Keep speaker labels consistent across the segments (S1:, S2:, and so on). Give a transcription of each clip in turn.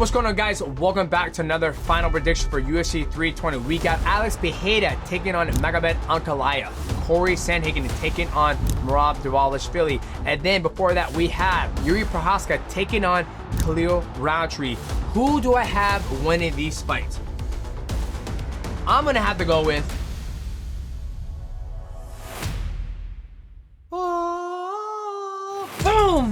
S1: what's going on, guys? Welcome back to another final prediction for UFC 320. We got Alex Pereira taking on Magomed Ankalaev. Cory Sandhagen taking on Merab Dvalishvili. And then before that, we have Jiri Prochazka taking on Khalil Rountree. Who do I have winning these fights? I'm going to have to go with... Boom!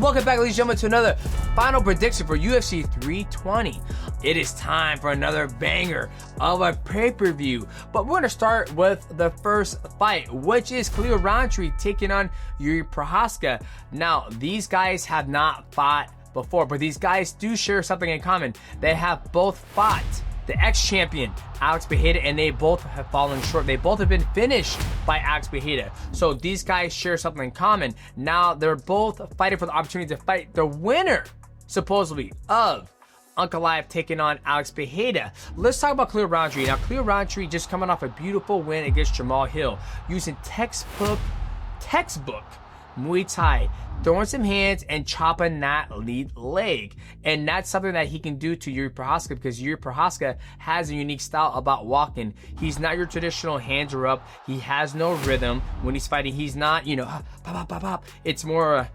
S1: Welcome back, ladies and gentlemen, to another final prediction for UFC 320. It is time for another banger of a pay-per-view. But we're going to start with the first fight, which is Khalil Rountree taking on Jiri Prochazka. Now, these guys have not fought before, but these guys do share something in common. They have both fought the ex-champion Alex Pereira, and they both have fallen short. They both have been finished by Alex Pereira. So these guys share something in common. Now they're both fighting for the opportunity to fight the winner, supposedly, of Ankalaev taking on Alex Pereira. Let's talk about Khalil Rountree. Now, Khalil Rountree just coming off a beautiful win against Jamal Hill, using textbook Muay Thai, throwing some hands and chopping that lead leg. And that's something that he can do to Jiri Prochazka, because Jiri Prochazka has a unique style about walking. He's not your traditional hands are up. He has no rhythm when he's fighting. He's not, you know, pop, pop, pop, pop. It's more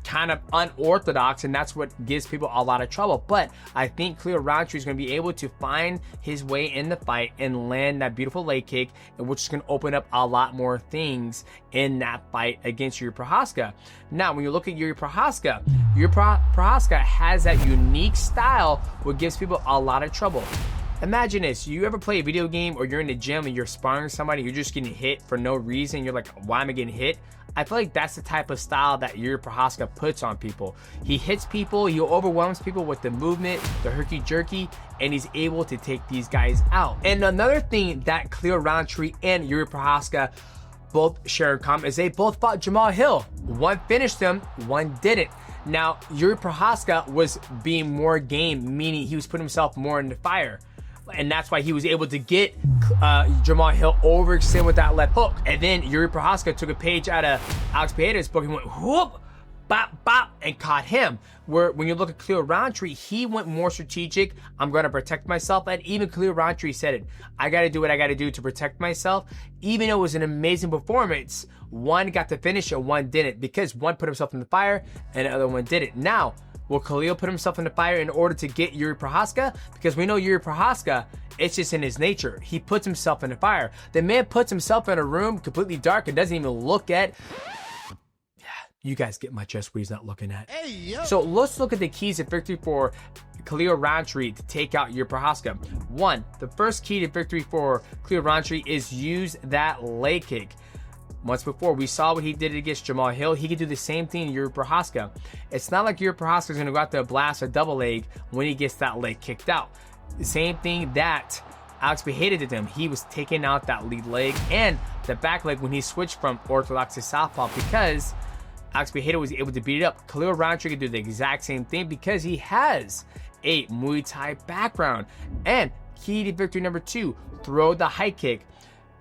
S1: kind of unorthodox, and that's what gives people a lot of trouble. But I think Khalil Rountree is going to be able to find his way in the fight and land that beautiful leg kick, which is going to open up a lot more things in that fight against Jiri Prochazka. Now, when you look at Jiri Prochazka, Prochazka has that unique style which gives people a lot of trouble. Imagine this, you ever play a video game or you're in the gym and you're sparring somebody, you're just getting hit for no reason, you're like, why am I getting hit? I feel like that's the type of style that Jiri Prochazka puts on people. He hits people, he overwhelms people with the movement, the herky-jerky, and he's able to take these guys out. And another thing that Khalil Rountree and Jiri Prochazka both share in common is they both fought Jamal Hill. One finished him, one didn't. Now, Jiri Prochazka was being more game, meaning he was putting himself more in the fire. And that's why he was able to get Jamal Hill overextended with that left hook. And then Jiri Prochazka took a page out of Alex Pereira's book and went whoop, bop, bop, and caught him. Where when you look at Khalil Rountree, he went more strategic. I'm going to protect myself. And even Khalil Rountree said it. I got to do what I got to do to protect myself. Even though it was an amazing performance, one got to finish and one didn't, because one put himself in the fire and the other one didn't. Now, will Khalil put himself in the fire in order to get Jiri Prochazka? Because we know Jiri Prochazka, it's just in his nature. He puts himself in the fire. The man puts himself in a room completely dark and doesn't even look at... Yeah, you guys get my chest where he's not looking at. Hey, yo. So let's look at the keys to victory for Khalil Rountree to take out Jiri Prochazka. One, the first key to victory for Khalil Rountree is use that leg kick. Once before, we saw what he did against Jamal Hill. He could do the same thing to Jiri Prochazka. It's not like Jiri Prochazka is going to go out there and blast a double leg when he gets that leg kicked out. The same thing that Alex Pereira did to him. He was taking out that lead leg and the back leg when he switched from orthodox to southpaw, because Alex Pereira was able to beat it up. Khalil Rountree could do the exact same thing because he has a Muay Thai background. And key to victory number two, throw the high kick.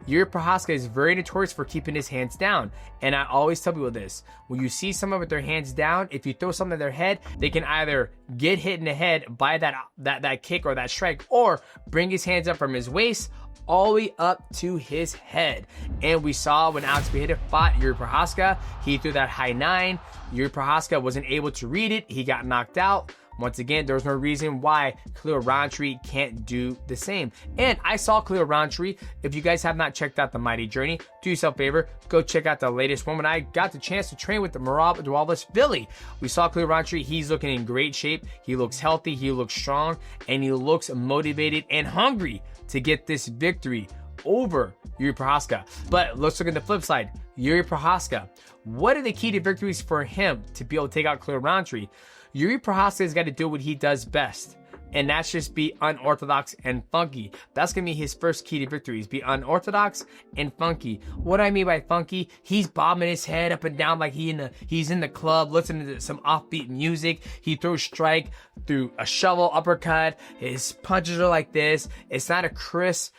S1: Jiri Prochazka is very notorious for keeping his hands down. And I always tell people this. When you see someone with their hands down, if you throw something at their head, they can either get hit in the head by that kick or that strike, or bring his hands up from his waist all the way up to his head. And we saw when Alex Pereira fought Jiri Prochazka, he threw that high nine. Jiri Prochazka wasn't able to read it. He got knocked out. Once again, there's no reason why Khalil Rountree can't do the same. And I saw Khalil Rountree. If you guys have not checked out the Mighty Journey, do yourself a favor, go check out the latest one. When I got the chance to train with the Merab Dvalishvili, we saw Khalil Rountree. He's looking in great shape. He looks healthy. He looks strong. And he looks motivated and hungry to get this victory over Jiri Prochazka. But let's look at the flip side. Jiri Prochazka. What are the key to victories for him to be able to take out Khalil Rountree? Jiri Prochazka has got to do what he does best, and that's just be unorthodox and funky. That's gonna be his first key to victories, be unorthodox and funky. What I mean by funky, he's bobbing his head up and down like he's in the club listening to some offbeat music. He throws strike through a shovel uppercut. His punches are like this. It's not a crisp,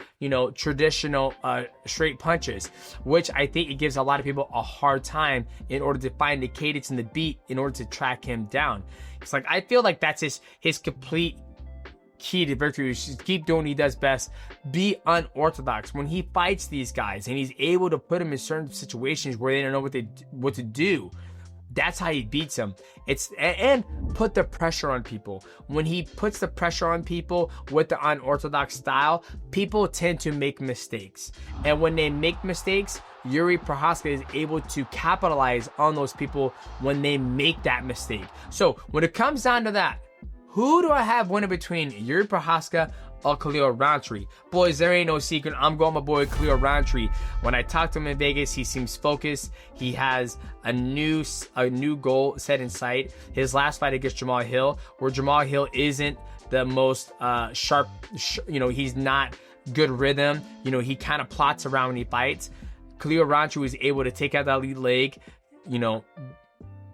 S1: traditional straight punches, which I think it gives a lot of people a hard time in order to find the cadence and the beat in order to track him down. It's like, I feel like that's his complete key to victory is just keep doing what he does best. Be unorthodox. When he fights these guys and he's able to put them in certain situations where they don't know what to do, that's how he beats them. And put the pressure on people. When he puts the pressure on people with the unorthodox style, people tend to make mistakes. And when they make mistakes, Jiri Prochazka is able to capitalize on those people when they make that mistake. So when it comes down to that, who do I have winning between Jiri Prochazka or Khalil Rountree? Boys, there ain't no secret. I'm going my boy Khalil Rountree. When I talked to him in Vegas, he seems focused. He has a new goal set in sight. His last fight against Jamal Hill, where Jamal Hill isn't the most sharp, he's not good rhythm. He kind of plots around when he fights. Khalil Rountree was able to take out that lead leg,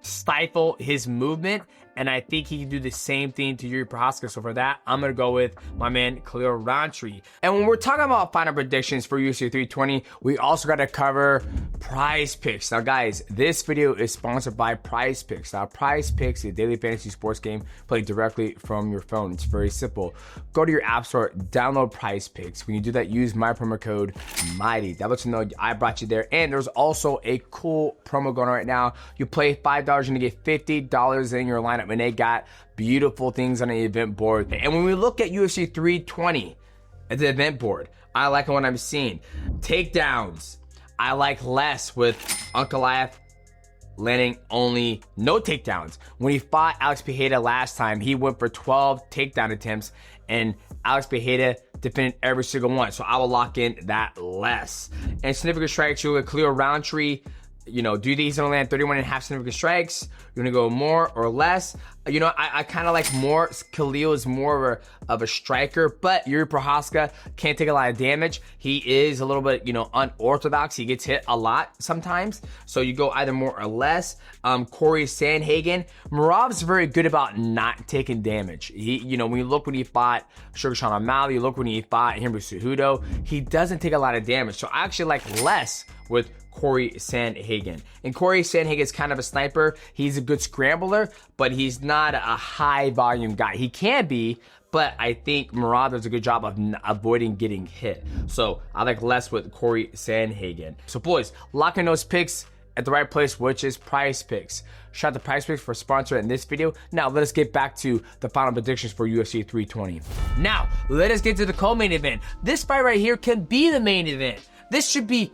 S1: stifle his movement, and I think he can do the same thing to Jiri Prochazka. So for that, I'm going to go with my man Khalil Rountree. And when we're talking about final predictions for UFC 320, we also got to cover PrizePicks. Now guys, this video is sponsored by PrizePicks. Now PrizePicks is a daily fantasy sports game played directly from your phone. It's very simple. Go to your app store, download PrizePicks. When you do that, use my promo code MIGHTY. That lets you know I brought you there. And there's also a cool promo going on right now. You play $5, you're going to get $50 in your lineup. And they got beautiful things on the event board. And when we look at UFC 320 at the event board, I like what I'm seeing. Takedowns, I like less with Ankalaev landing only no takedowns. When he fought Alex Pereira last time, he went for 12 takedown attempts, and Alex Pereira defended every single one. So I will lock in that less. And significant strikes, you with Khalil Rountree. Do you think he's going to land 31.5 significant strikes? You're going to go more or less? I kind of like more. Khalil is more of a striker, but Jiri Prochazka can't take a lot of damage. He is a little bit, unorthodox. He gets hit a lot sometimes. So you go either more or less. Cory Sandhagen. Merab's very good about not taking damage. When you look when he fought Sugar O'Malley, you look when he fought Henry Cejudo, he doesn't take a lot of damage. So I actually like less with Cory Sandhagen. And Cory Sandhagen is kind of a sniper. He's a good scrambler, but he's not a high volume guy. He can be, but I think Merab does a good job of avoiding getting hit. So I like less with Cory Sandhagen. So boys, lock in those picks at the right place, which is PrizePicks. Shout out to PrizePicks for sponsoring this video. Now let us get back to the final predictions for UFC 320. Now let us get to the co-main event. This fight right here can be the main event. This should be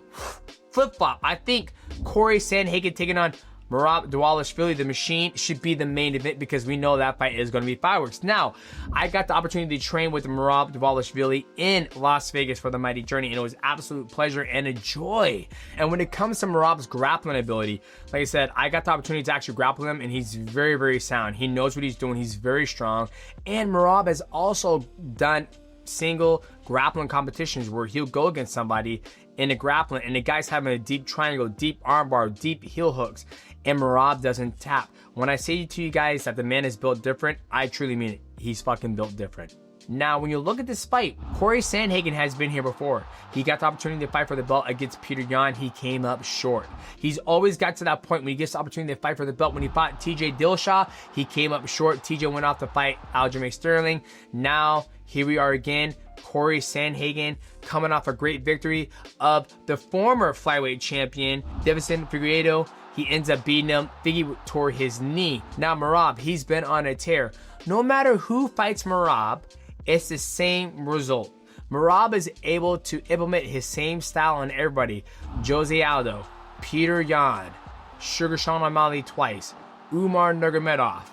S1: flip-flop. I think Cory Sandhagen taking on Merab Dvalishvili, the Machine, should be the main event because we know that fight is going to be fireworks. Now, I got the opportunity to train with Merab Dvalishvili in Las Vegas for the Mighty Journey, and it was absolute pleasure and a joy. And when it comes to Merab's grappling ability, like I said, I got the opportunity to actually grapple him, and he's very, very sound. He knows what he's doing. He's very strong. And Merab has also done single grappling competitions where he'll go against somebody in a grappling and the guy's having a deep triangle, deep armbar, deep heel hooks, and Merab doesn't tap. When I say to you guys that the man is built different, I truly mean it. He's fucking built different. Now, when you look at this fight, Cory Sandhagen has been here before. He got the opportunity to fight for the belt against Peter Yan. He came up short. He's always got to that point when he gets the opportunity to fight for the belt. When he fought TJ Dillashaw, he came up short. TJ went off to fight Aljamain Sterling. Now, here we are again. Cory Sandhagen coming off a great victory of the former flyweight champion, Deiveson Figueiredo. He ends up beating him. Figgy tore his knee. Now, Merab, he's been on a tear. No matter who fights Merab, it's the same result. Merab is able to implement his same style on everybody. Jose Aldo, Peter Yan, Sugar Sean O'Malley twice, Umar Nurmagomedov.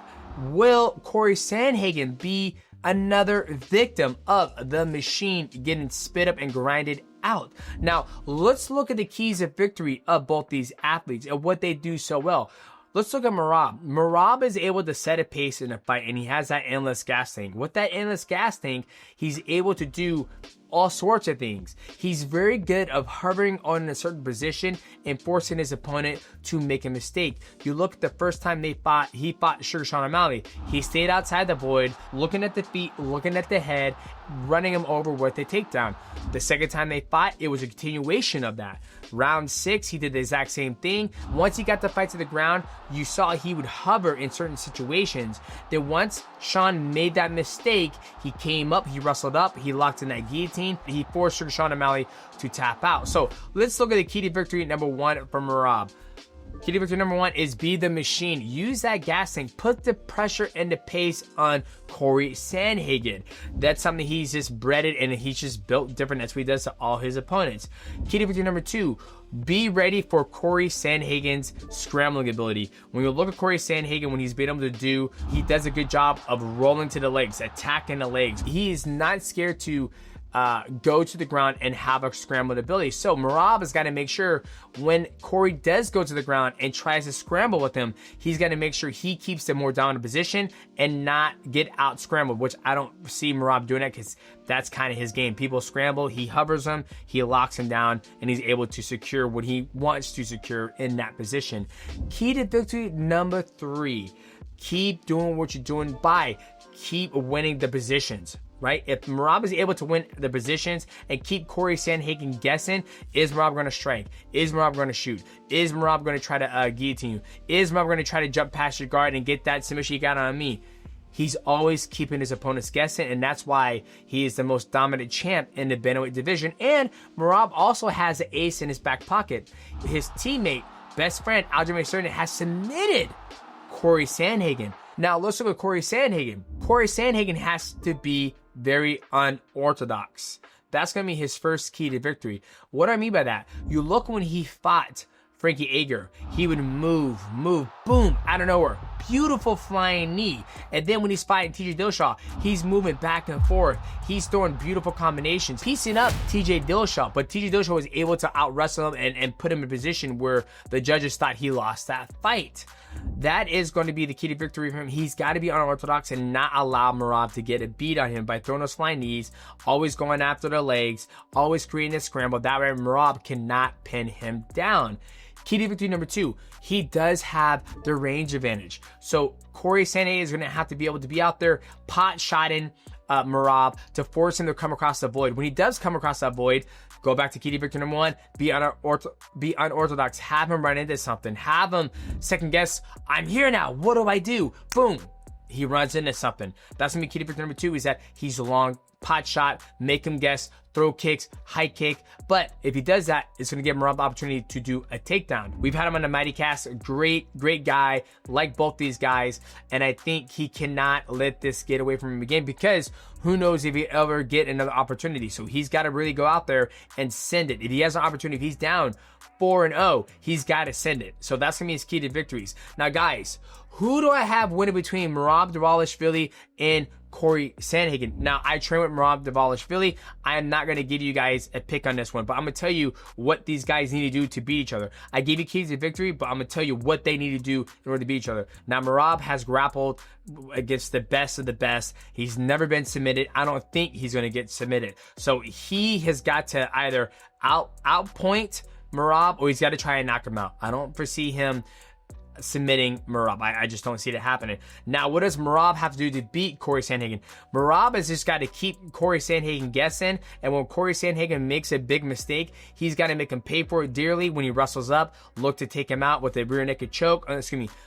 S1: Will Cory Sandhagen be another victim of the Machine getting spit up and grinded out? Now, let's look at the keys of victory of both these athletes and what they do so well. let's look at Merab. Merab is able to set a pace in a fight, and he has that endless gas tank. With that endless gas tank, he's able to do all sorts of things. He's very good of hovering on a certain position and forcing his opponent to make a mistake. You look at the first time he fought Sugar Sean O'Malley. He stayed outside the void, looking at the feet, looking at the head, running him over with a takedown. The second time they fought, it was a continuation of that. Round 6, he did the exact same thing. Once he got the fight to the ground, you saw he would hover in certain situations. Then once Sean made that mistake, he came up, he wrestled up, he locked in that guillotine, he forced Sugar Sean O'Malley to tap out. So let's look at the key to victory number 1 from Merab. Key to victory number 1 is be the machine. Use that gas tank. Put the pressure and the pace on Cory Sandhagen. That's something he's just breaded and he's just built different. That's what he does to all his opponents. Key to victory number 2, be ready for Cory Sandhagen's scrambling ability. When you look at Cory Sandhagen, when he's been able to do, he does a good job of rolling to the legs, attacking the legs. He is not scared to go to the ground and have a scrambled ability. So Merab has got to make sure when Cory does go to the ground and tries to scramble with him, he's got to make sure he keeps the more dominant position and not get out scrambled, which I don't see Merab doing that because that's kind of his game. People scramble, he hovers them, he locks him down, and he's able to secure what he wants to secure in that position. Key to victory number 3, keep doing what you're doing by keep winning the positions. Right? If Merab is able to win the positions and keep Cory Sandhagen guessing, is Merab going to strike? Is Merab going to shoot? Is Merab going to try to guillotine you? Is Merab going to try to jump past your guard and get that submission he got on me? He's always keeping his opponents guessing, and that's why he is the most dominant champ in the bantamweight division. And Merab also has an ace in his back pocket. His teammate, best friend, Aljamain Sterling, has submitted Cory Sandhagen. Now let's look at Cory Sandhagen. Cory Sandhagen has to be very unorthodox. That's going to be his first key to victory. What do I mean by that? You look when he fought Frankie Edgar, he would move, boom, out of nowhere. Beautiful flying knee. And then when he's fighting TJ Dillashaw, he's moving back and forth. He's throwing beautiful combinations, piecing up TJ Dillashaw. But TJ Dillashaw was able to out-wrestle him and put him in a position where the judges thought he lost that fight. That is going to be the key to victory for him. He's got to be unorthodox and not allow Merab to get a beat on him by throwing those flying knees, always going after the legs, always creating a scramble. That way Merab cannot pin him down. Key to victory number 2, he does have the range advantage. So Cory Sandhagen is going to have to be able to be out there pot-shotting Merab to force him to come across the void. When he does come across that void, go back to key to victory number 1, be unorthodox. Have him run into something. Have him second guess, I'm here now, what do I do? Boom. He runs into something. That's going to be key to victory number 2, is that he's long, pot shot, make him guess, throw kicks, high kick. But if he does that, it's going to give Merab the opportunity to do a takedown. We've had him on the Mighty Cast. Great guy. Like both these guys. And I think he cannot let this get away from him again, because who knows if he ever get another opportunity. So he's got to really go out there and send it. If he has an opportunity, if he's down 4-0, he's got to send it. So that's going to be his key to victories. Now, guys, who do I have winning between Merab Dvalishvili and Cory Sandhagen? Now, I train with Merab Dvalishvili. I am not going to give you guys a pick on this one, but I'm going to tell you what these guys need to do to beat each other. I gave you keys to victory, but I'm going to tell you what they need to do in order to beat each other. Now, Merab has grappled against the best of the best. He's never been submitted. I don't think he's going to get submitted. So he has got to either outpoint Merab, or he's got to try and knock him out. I don't foresee him submitting Merab. I just don't see it happening. Now, what does Merab have to do to beat Cory Sandhagen? Merab has just got to keep Cory Sandhagen guessing, and when Cory Sandhagen makes a big mistake, he's got to make him pay for it dearly. When he wrestles up, look to take him out with a rear naked choke,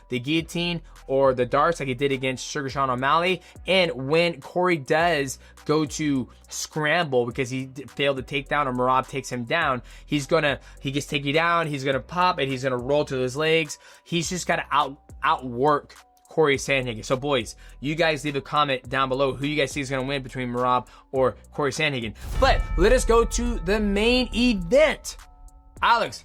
S1: the guillotine or the darts like he did against Sugar Sean O'Malley. And when Cory does go to scramble because he failed to take down or Merab takes him down, he gets take you down, he's gonna pop and he's gonna roll to his legs. He's just gotta outwork Cory Sandhagen. So boys, you guys leave a comment down below who you guys see is gonna win between Merab or Cory Sandhagen. But let us go to the main event. Alex,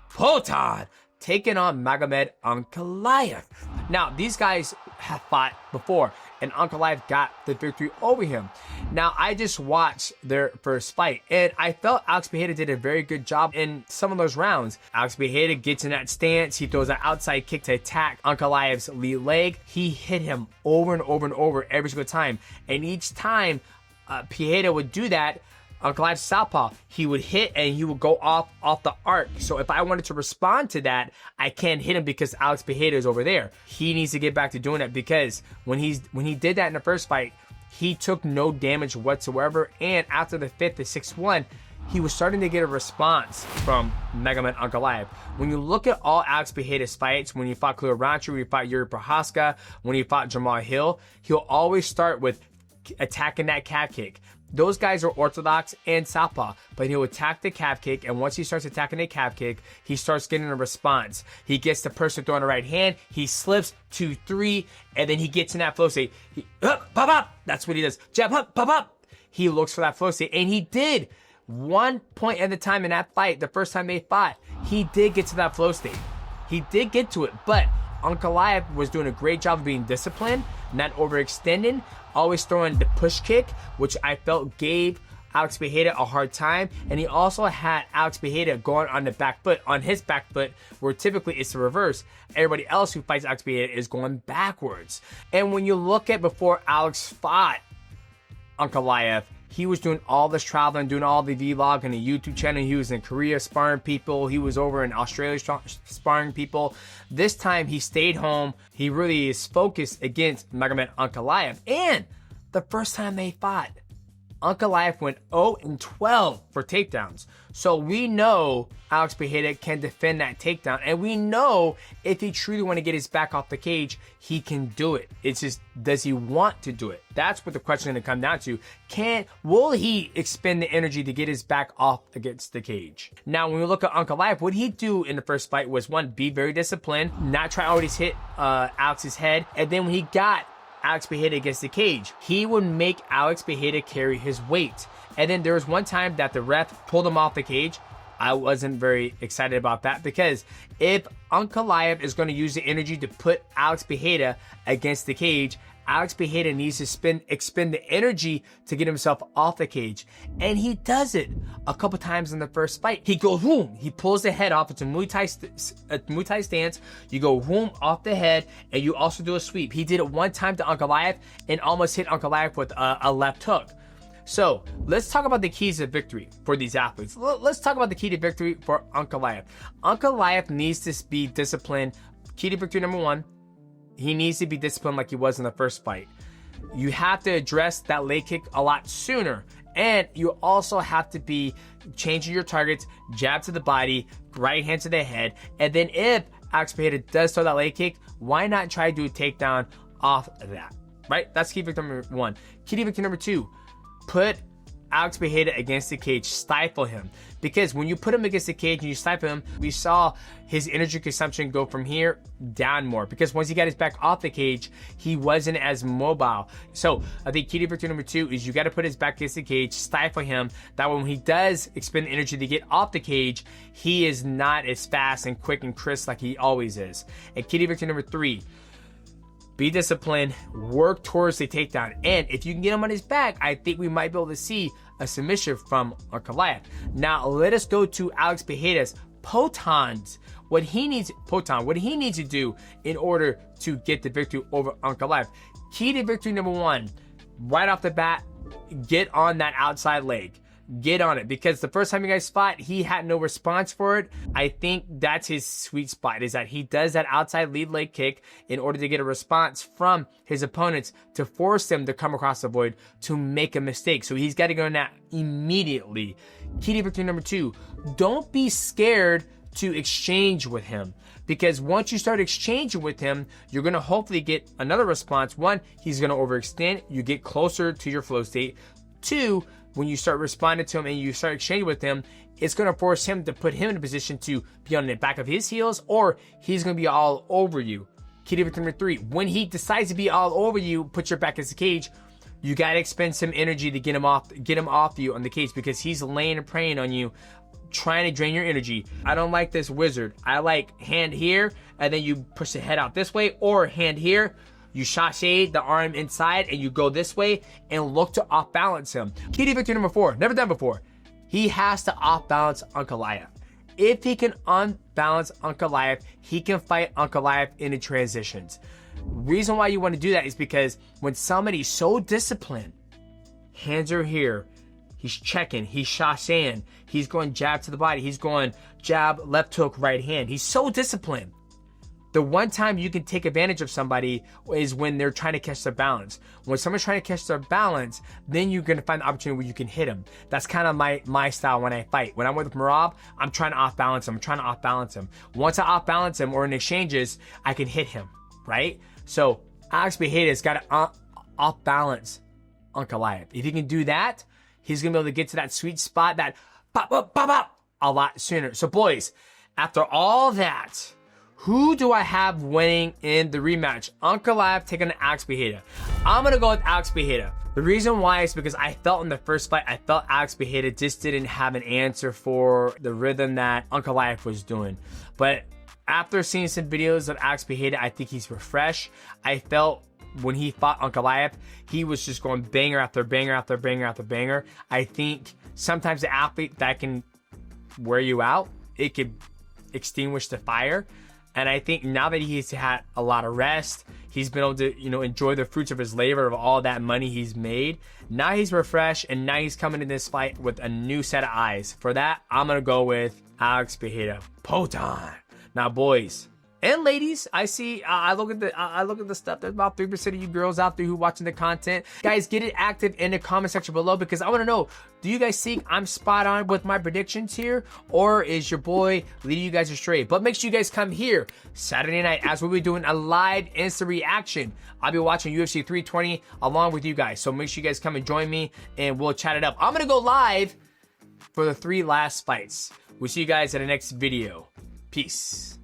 S1: Potan taking on Magomed Ankalaev. Now, these guys have fought before. and Ankalaev got the victory over him. Now, I just watched their first fight, and I felt Alex Pereira did a very good job in some of those rounds. Alex Pereira gets in that stance. He throws an outside kick to attack Ankalaev's lead leg. He hit him over and over and over every single time. And each time Pereira would do that, Ankalaev's southpaw, he would hit and he would go off the arc. So if I wanted to respond to that, I can't hit him because Alex Pereira is over there. He needs to get back to doing that, because when he did that in the first fight, he took no damage whatsoever. And after the 5th, the 6-1, he was starting to get a response from Magomed Ankalaev. When you look at all Alex Pereira's fights, when he fought Khalil Rountree, when he fought Jiri Prochazka, when he fought Jamal Hill, he'll always start with attacking that calf kick. Those guys are orthodox and southpaw, but he'll attack the calf kick, and once he starts attacking the calf kick, he starts getting a response. He gets the person throwing the right hand, he slips 2-3, and then he gets in that flow state. Pop up. That's what he does. Jab, pop up. He looks for that flow state, and he did. One point at the time in that fight, the first time they fought, he did get to that flow state. He did get to it, but Ankalaev was doing a great job of being disciplined, not overextending, always throwing the push kick, which I felt gave Alex Pereira a hard time. And he also had Alex Pereira going on the back foot, on his back foot, where typically it's the reverse. Everybody else who fights Alex Pereira is going backwards. And when you look at before Alex fought Ankalaev, he was doing all this traveling, doing all the vlog on the YouTube channel. He was in Korea sparring people. He was over in Australia sparring people. This time he stayed home. He really is focused against Magomed Ankalaev. And the first time they fought, Ankalaev went 0-12 for takedowns. So we know Alex Pereira can defend that takedown. And we know if he truly want to get his back off the cage, he can do it. It's just, does he want to do it? That's what the question is going to come down to. Will he expend the energy to get his back off against the cage? Now, when we look at Ankalaev, what he do in the first fight was, one, be very disciplined, not try to always hit Alex's head. And then when he got Alex Pereira against the cage, he would make Alex Pereira carry his weight. And then there was one time that the ref pulled him off the cage. I wasn't very excited about that, because if Ankalaev is going to use the energy to put Alex Pereira against the cage, Alex Pereira needs to expend the energy to get himself off the cage. And he does it a couple times in the first fight. He goes, boom, he pulls the head off. It's a Muay Thai stance. You go, boom, off the head, and you also do a sweep. He did it one time to Ankalaev and almost hit Ankalaev with a left hook. So let's talk about the keys to victory for these athletes. Let's talk about the key to victory for Ankalaev. Ankalaev needs to be disciplined. Key to victory number 1, he needs to be disciplined like he was in the first fight. You have to address that leg kick a lot sooner. And you also have to be changing your targets, jab to the body, right hand to the head. And then if Alex Pereira does throw that leg kick, why not try to do a takedown off of that, right? That's key victory number 1. Key to victory number 2, put Alex Pereira against the cage, stifle him. Because when you put him against the cage and you stifle him, we saw his energy consumption go from here down more. Because once he got his back off the cage, he wasn't as mobile. So I think key to victory number 2 is you got to put his back against the cage, stifle him. That way when he does expend energy to get off the cage, he is not as fast and quick and crisp like he always is. And key to victory number 3, be disciplined, work towards the takedown. And if you can get him on his back, I think we might be able to see a submission from Ankalaev. Now, let us go to Alex Pereira's potons. What he needs to do in order to get the victory over Ankalaev. Key to victory number 1, right off the bat, get on that outside leg. Get on it, because the first time you guys fought, he had no response for it. I think that's his sweet spot, is that he does that outside lead leg kick in order to get a response from his opponents to force them to come across the void to make a mistake. So he's got to go on that immediately. Key to victory number 2, don't be scared to exchange with him, because once you start exchanging with him, you're going to hopefully get another response. 1, he's going to overextend, you get closer to your flow state. 2, when you start responding to him and you start exchanging with him, it's going to force him to put him in a position to be on the back of his heels, or he's going to be all over you. Key to victory number 3, when he decides to be all over you, put your back against the cage, you got to expend some energy to get him off you on the cage, because he's laying and preying on you, trying to drain your energy. I don't like this wizard. I like hand here, and then you push the head out this way, or hand here, You sashay the arm inside and you go this way and look to off balance him. Key to victory number 4, never done before. He has to off balance Ankalaev. If he can unbalance Ankalaev, he can fight Ankalaev into transitions. Reason why you want to do that is because when somebody's so disciplined, hands are here, he's checking, he's shashaying, he's going jab to the body, he's going jab, left hook, right hand. He's so disciplined. The one time you can take advantage of somebody is when they're trying to catch their balance. When someone's trying to catch their balance, then you're going to find the opportunity where you can hit them. That's kind of my style when I fight. When I'm with Merab, I'm trying to off-balance him. I'm trying to off-balance him. Once I off-balance him or in exchanges, I can hit him, right? So Alex Pereira's got to off-balance Ankalaev. If he can do that, he's going to be able to get to that sweet spot, that pop, pop, pop, pop, a lot sooner. So boys, after all that, who do I have winning in the rematch? Ankalaev taking on Alex Pereira. I'm going to go with Alex Pereira. The reason why is because I felt in the first fight, I felt Alex Pereira just didn't have an answer for the rhythm that Ankalaev was doing. But after seeing some videos of Alex Pereira, I think he's refreshed. I felt when he fought Ankalaev, he was just going banger after banger after banger after banger. I think sometimes the athlete that can wear you out, it could extinguish the fire. And I think now that he's had a lot of rest, he's been able to, enjoy the fruits of his labor of all that money he's made. Now he's refreshed, and now he's coming in this fight with a new set of eyes. For that, I'm going to go with Alex Pereira. Poton. Now, boys and ladies, I see, I look at the stuff. There's about 3% of you girls out there who watching the content. Guys, get it active in the comment section below, because I want to know, do you guys think I'm spot on with my predictions here, or is your boy leading you guys astray? But make sure you guys come here Saturday night as we'll be doing a live instant reaction. I'll be watching UFC 320 along with you guys. So make sure you guys come and join me and we'll chat it up. I'm going to go live for the 3 last fights. We'll see you guys in the next video. Peace.